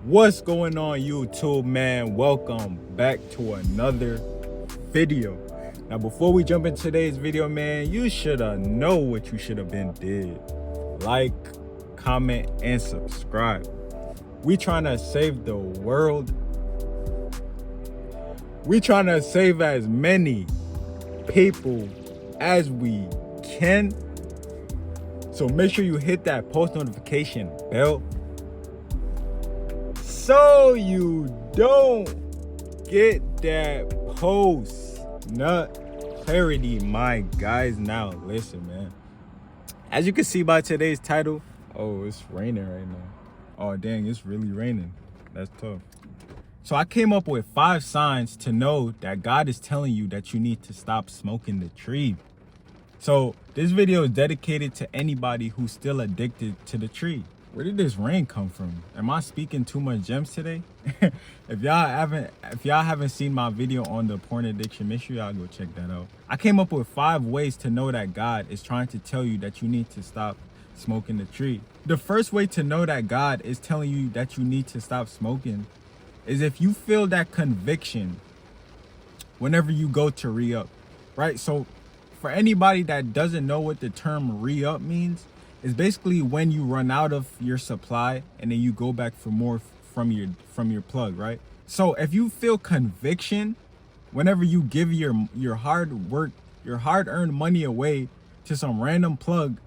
What's going on, YouTube, man? Welcome back to another video. Now, before we jump into today's video, man, you should have know what you should have been did. Like, comment, and subscribe. We trying to save the world. We trying to save as many people as we can. So make sure you hit that post notification bell so you don't get that post nut clarity, my guys. Now listen, man, as you can see by today's title, oh, it's raining right now. Oh dang, it's really raining. That's tough. So I came up with 5 signs to know that God is telling you that you need to stop smoking the tree. So this video is dedicated to anybody who's still addicted to the tree. Where did this rain come from? Am I speaking too much gems today? If y'all haven't seen my video on the porn addiction, make sure y'all go check that out. I came up with 5 ways to know that God is trying to tell you that you need to stop smoking the tree. The first way to know that God is telling you that you need to stop smoking is if you feel that conviction whenever you go to re-up, right? So for anybody that doesn't know what the term re-up means, it's basically when you run out of your supply and then you go back for more from your plug, right? So if you feel conviction whenever you give your hard work, your hard-earned money away to some random plug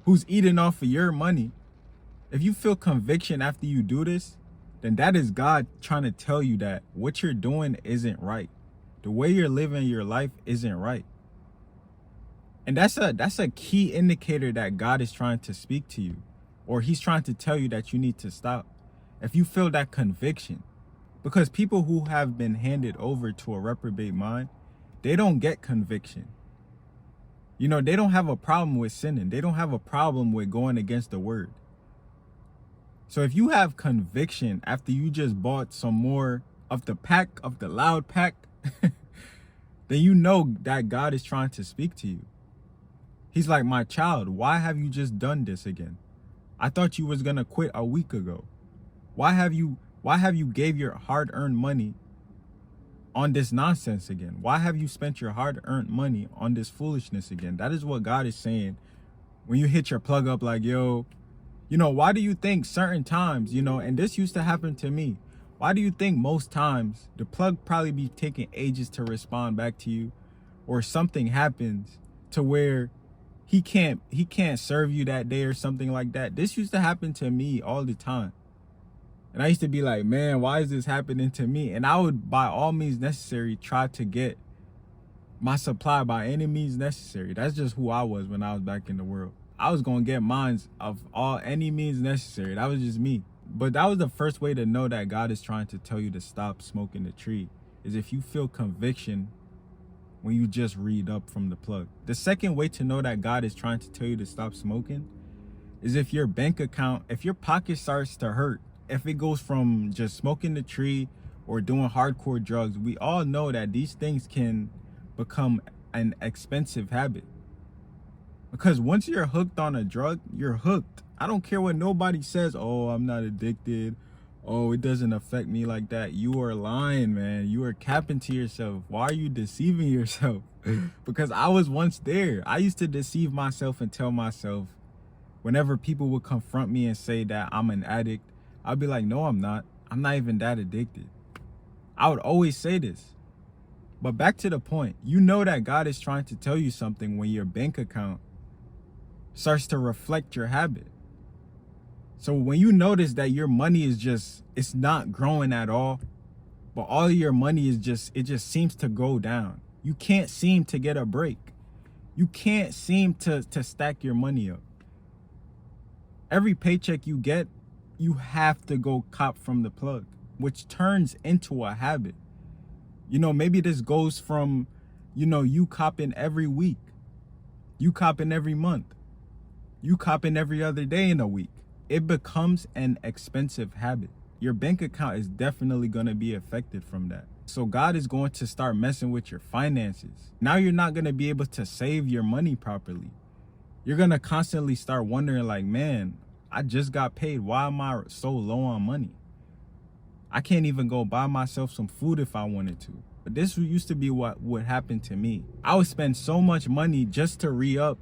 who's eating off of your money, if you feel conviction after you do this, then that is God trying to tell you that what you're doing isn't right. The way you're living your life isn't right. And that's a key indicator that God is trying to speak to you, or he's trying to tell you that you need to stop. If you feel that conviction, because people who have been handed over to a reprobate mind, they don't get conviction. You know, they don't have a problem with sinning. They don't have a problem with going against the word. So if you have conviction after you just bought some more of the pack, of the loud pack, then you know that God is trying to speak to you. He's like, my child, why have you just done this again? I thought you was gonna quit a week ago. Why have you gave your hard-earned money on this nonsense again? Why have you spent your hard-earned money on this foolishness again? That is what God is saying when you hit your plug up like, yo, you know, why do you think certain times, you know, and this used to happen to me, why do you think most times the plug probably be taking ages to respond back to you, or something happens to where he can't serve you that day or something like that? This used to happen to me all the time. And I used to be like, man, why is this happening to me? And I would, by all means necessary, try to get my supply by any means necessary. That's just who I was when I was back in the world. I was going to get mines of any means necessary. That was just me. But that was the first way to know that God is trying to tell you to stop smoking the tree, is if you feel conviction when you just read up from the plug. The second way to know that God is trying to tell you to stop smoking is if your bank account, if your pocket starts to hurt, if it goes from just smoking the tree or doing hardcore drugs. We all know that these things can become an expensive habit. Because once you're hooked on a drug, you're hooked. I don't care what nobody says, oh, I'm not addicted. Oh, it doesn't affect me like that. You are lying, man. You are capping to yourself. Why are you deceiving yourself? Because I was once there. I used to deceive myself and tell myself, whenever people would confront me and say that I'm an addict, I'd be like, no, I'm not. I'm not even that addicted. I would always say this. But back to the point, you know that God is trying to tell you something when your bank account starts to reflect your habit. So when you notice that your money is just, it's not growing at all, but all of your money is just, it just seems to go down. You can't seem to get a break. You can't seem to stack your money up. Every paycheck you get, you have to go cop from the plug, which turns into a habit. You know, maybe this goes from, you know, you copping every week, you copping every month, you copping every other day in a week. It becomes an expensive habit. Your bank account is definitely going to be affected from that. So God is going to start messing with your finances. Now you're not going to be able to save your money properly. You're going to constantly start wondering like, man, I just got paid. Why am I so low on money? I can't even go buy myself some food if I wanted to. But this used to be what would happen to me. I would spend so much money just to re-up,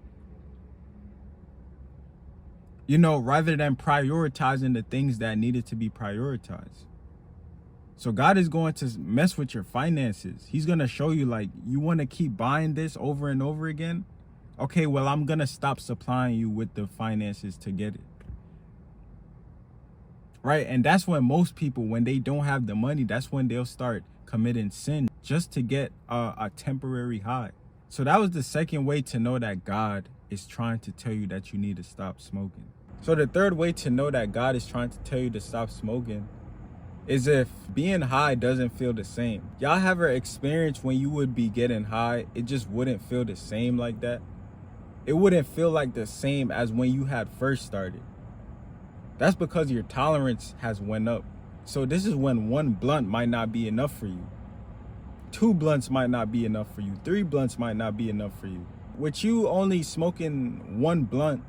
you know, rather than prioritizing the things that needed to be prioritized. So God is going to mess with your finances. He's going to show you, like, you want to keep buying this over and over again? Okay, well, I'm going to stop supplying you with the finances to get it. Right? And that's when most people, when they don't have the money, that's when they'll start committing sin just to get a temporary high. So that was the second way to know that God is trying to tell you that you need to stop smoking. So the third way to know that God is trying to tell you to stop smoking is if being high doesn't feel the same. Y'all ever experienced when you would be getting high, it just wouldn't feel the same like that? It wouldn't feel like the same as when you had first started. That's because your tolerance has went up. So this is when one blunt might not be enough for you. 2 blunts might not be enough for you. 3 blunts might not be enough for you. With you only smoking 1 blunt,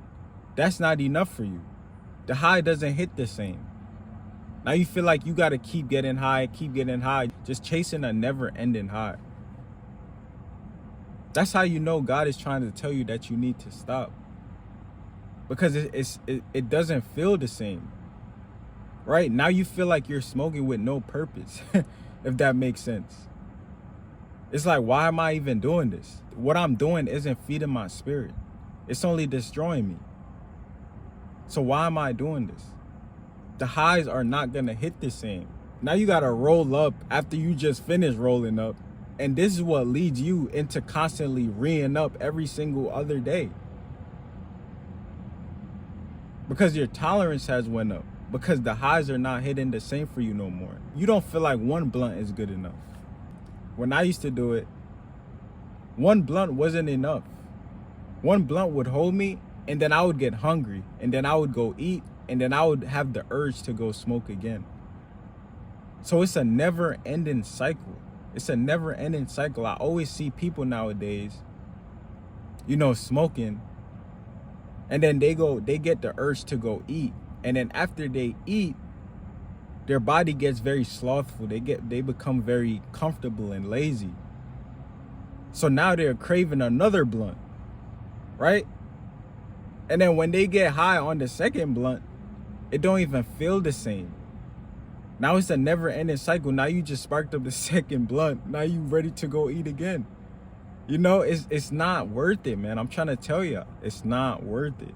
that's not enough for you. The high doesn't hit the same. Now you feel like you got to keep getting high, just chasing a never-ending high. That's how you know God is trying to tell you that you need to stop. Because it doesn't feel the same. Right? Now you feel like you're smoking with no purpose, if that makes sense. It's like, why am I even doing this? What I'm doing isn't feeding my spirit. It's only destroying me. So why am I doing this? The highs are not going to hit the same. Now you got to roll up after you just finished rolling up. And this is what leads you into constantly reeing up every single other day. Because your tolerance has went up. Because the highs are not hitting the same for you no more. You don't feel like 1 blunt is good enough. When I used to do it, 1 blunt wasn't enough. 1 blunt would hold me, and then I would get hungry, and then I would go eat, and then I would have the urge to go smoke again. So it's a never-ending cycle. It's a never-ending cycle. I always see people nowadays, you know, smoking, and then they get the urge to go eat. And then after they eat, their body gets very slothful. They become very comfortable and lazy. So now they're craving another blunt, right? And then when they get high on the second blunt, it don't even feel the same. Now it's a never-ending cycle. Now you just sparked up the second blunt. Now you ready to go eat again. You know, it's not worth it, man. I'm trying to tell you, it's not worth it.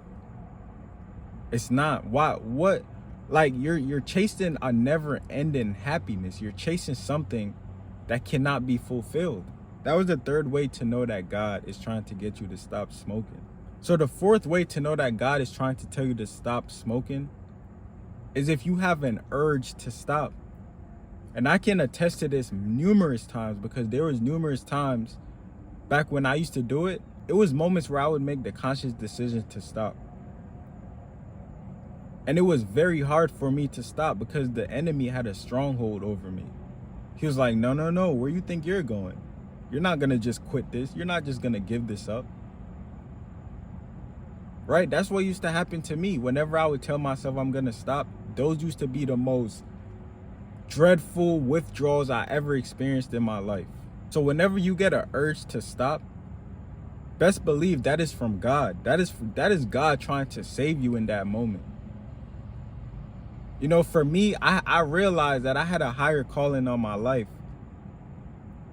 It's not. Why? What? Like you're chasing a never-ending happiness. You're chasing something that cannot be fulfilled. That was the third way to know that God is trying to get you to stop smoking. So the fourth way to know that God is trying to tell you to stop smoking is if you have an urge to stop. And I can attest to this numerous times, because there was numerous times back when I used to do it. It was moments where I would make the conscious decision to stop. And it was very hard for me to stop because the enemy had a stronghold over me. He was like, no, where you think you're going? You're not going to just quit this. You're not just going to give this up. Right? That's what used to happen to me. Whenever I would tell myself I'm going to stop, those used to be the most dreadful withdrawals I ever experienced in my life. So whenever you get an urge to stop, best believe that is from God. That is God trying to save you in that moment. You know, for me, I realized that I had a higher calling on my life.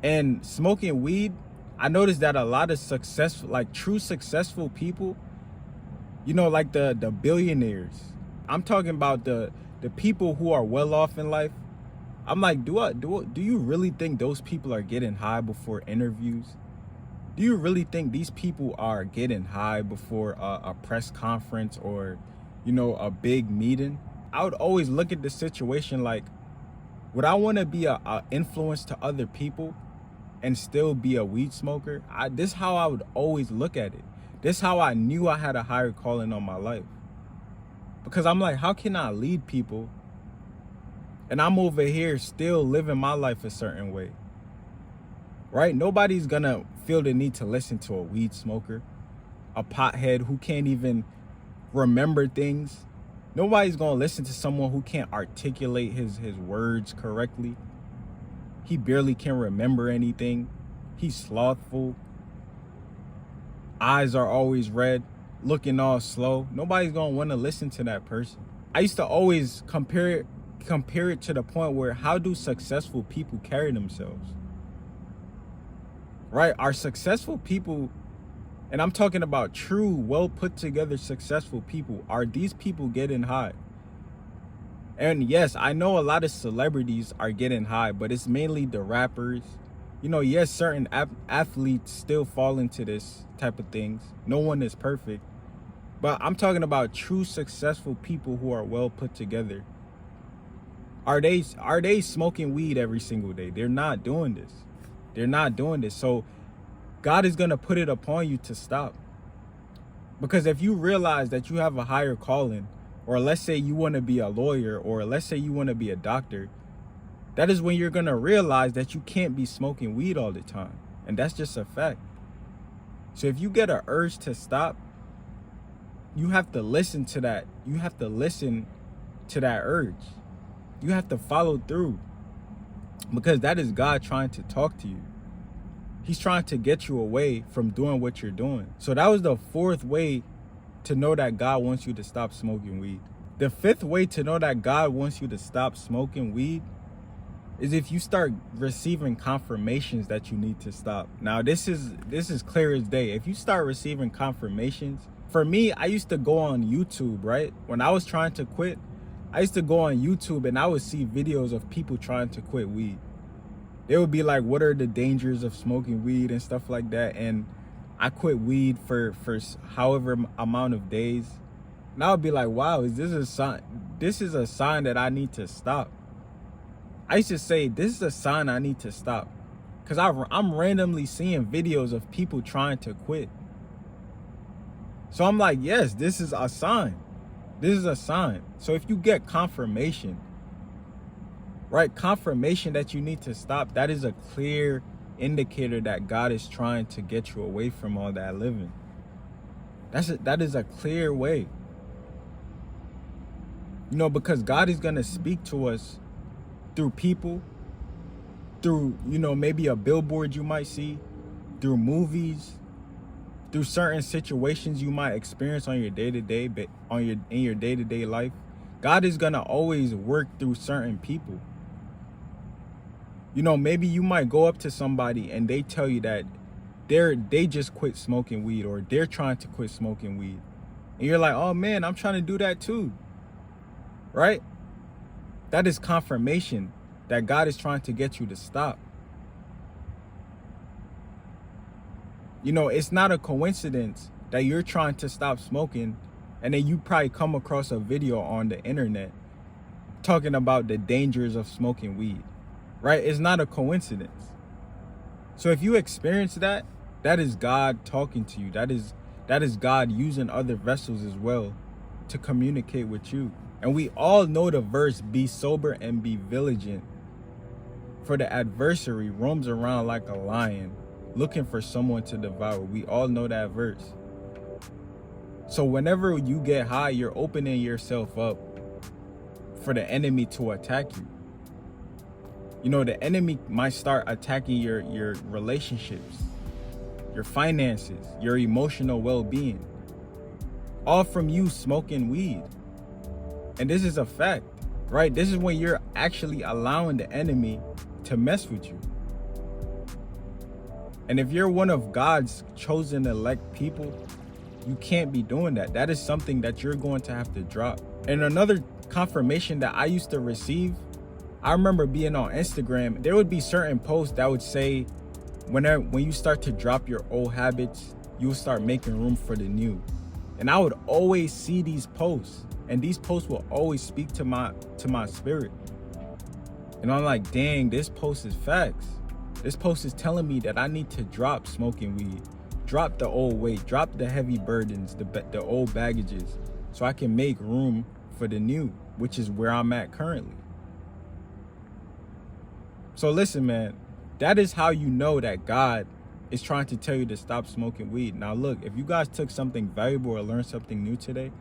And smoking weed, I noticed that a lot of successful, like true successful people, you know, like the billionaires. I'm talking about the people who are well off in life. I'm like, do you really think those people are getting high before interviews? Do you really think these people are getting high before a press conference or, you know, a big meeting? I would always look at the situation like, would I want to be a influence to other people and still be a weed smoker? This is how I would always look at it. This is how I knew I had a higher calling on my life. Because I'm like, how can I lead people and I'm over here still living my life a certain way? Right? Nobody's gonna feel the need to listen to a weed smoker, a pothead who can't even remember things. Nobody's gonna listen to someone who can't articulate his words correctly. He barely can remember anything. He's slothful. Eyes are always red, looking all slow. Nobody's gonna want to listen to that person. I used to always compare it to the point where, how do successful people carry themselves? Right? Are successful people, and I'm talking about true, well put together successful people, are these people getting high? And yes, I know a lot of celebrities are getting high, but it's mainly the rappers. You know, yes, certain athletes still fall into this type of things. No one is perfect. But I'm talking about true successful people who are well put together. Are they smoking weed every single day? They're not doing this. They're not doing this. So God is going to put it upon you to stop. Because if you realize that you have a higher calling, or let's say you want to be a lawyer, or let's say you want to be a doctor, that is when you're going to realize that you can't be smoking weed all the time. And that's just a fact. So if you get an urge to stop, you have to listen to that. You have to listen to that urge. You have to follow through, because that is God trying to talk to you. He's trying to get you away from doing what you're doing. So that was the fourth way to know that God wants you to stop smoking weed. The fifth way to know that God wants you to stop smoking weed is if you start receiving confirmations that you need to stop. Now, this is clear as day. If you start receiving confirmations, for me, I used to go on YouTube, right? When I was trying to quit, I used to go on YouTube and I would see videos of people trying to quit weed. They would be like, what are the dangers of smoking weed and stuff like that? And I quit weed for however amount of days. And I would be like, wow, is this a sign? This is a sign that I need to stop. I used to say, this is a sign I need to stop. Because I'm randomly seeing videos of people trying to quit. So I'm like, yes, this is a sign. This is a sign. So if you get confirmation, right, confirmation that you need to stop, that is a clear indicator that God is trying to get you away from all that living. That is a clear way. You know, because God is going to speak to us through people, through, you know, maybe a billboard you might see, through movies, through certain situations you might experience on your day-to-day, in your day-to-day life. God is going to always work through certain people. You know, maybe you might go up to somebody and they tell you that they just quit smoking weed, or they're trying to quit smoking weed. And you're like, oh man, I'm trying to do that too. Right? That is confirmation that God is trying to get you to stop. You know, it's not a coincidence that you're trying to stop smoking and then you probably come across a video on the internet talking about the dangers of smoking weed, right? It's not a coincidence. So if you experience that, that is God talking to you. That is God using other vessels as well to communicate with you. And we all know the verse, be sober and be vigilant, for the adversary roams around like a lion, looking for someone to devour. We all know that verse. So whenever you get high, you're opening yourself up for the enemy to attack you. You know, the enemy might start attacking your relationships, your finances, your emotional well-being, all from you smoking weed. And this is a fact, right? This is when you're actually allowing the enemy to mess with you. And if you're one of God's chosen elect people, you can't be doing that. That is something that you're going to have to drop. And another confirmation that I used to receive, I remember being on Instagram, there would be certain posts that would say, when you start to drop your old habits, you'll start making room for the new. And I would always see these posts, and these posts will always speak to my spirit. And I'm like, dang, this post is facts. This post is telling me that I need to drop smoking weed, drop the old weight, drop the heavy burdens, the old baggages, so I can make room for the new, which is where I'm at currently. So listen, man, that is how you know that God is trying to tell you to stop smoking weed. Now look, if you guys took something valuable or learned something new today,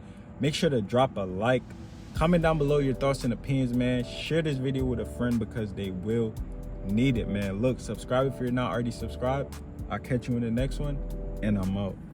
Make sure to drop a like. Comment down below your thoughts and opinions, man. Share this video with a friend because they will need it, man. Look, subscribe if you're not already subscribed. I'll catch you in the next one, and I'm out.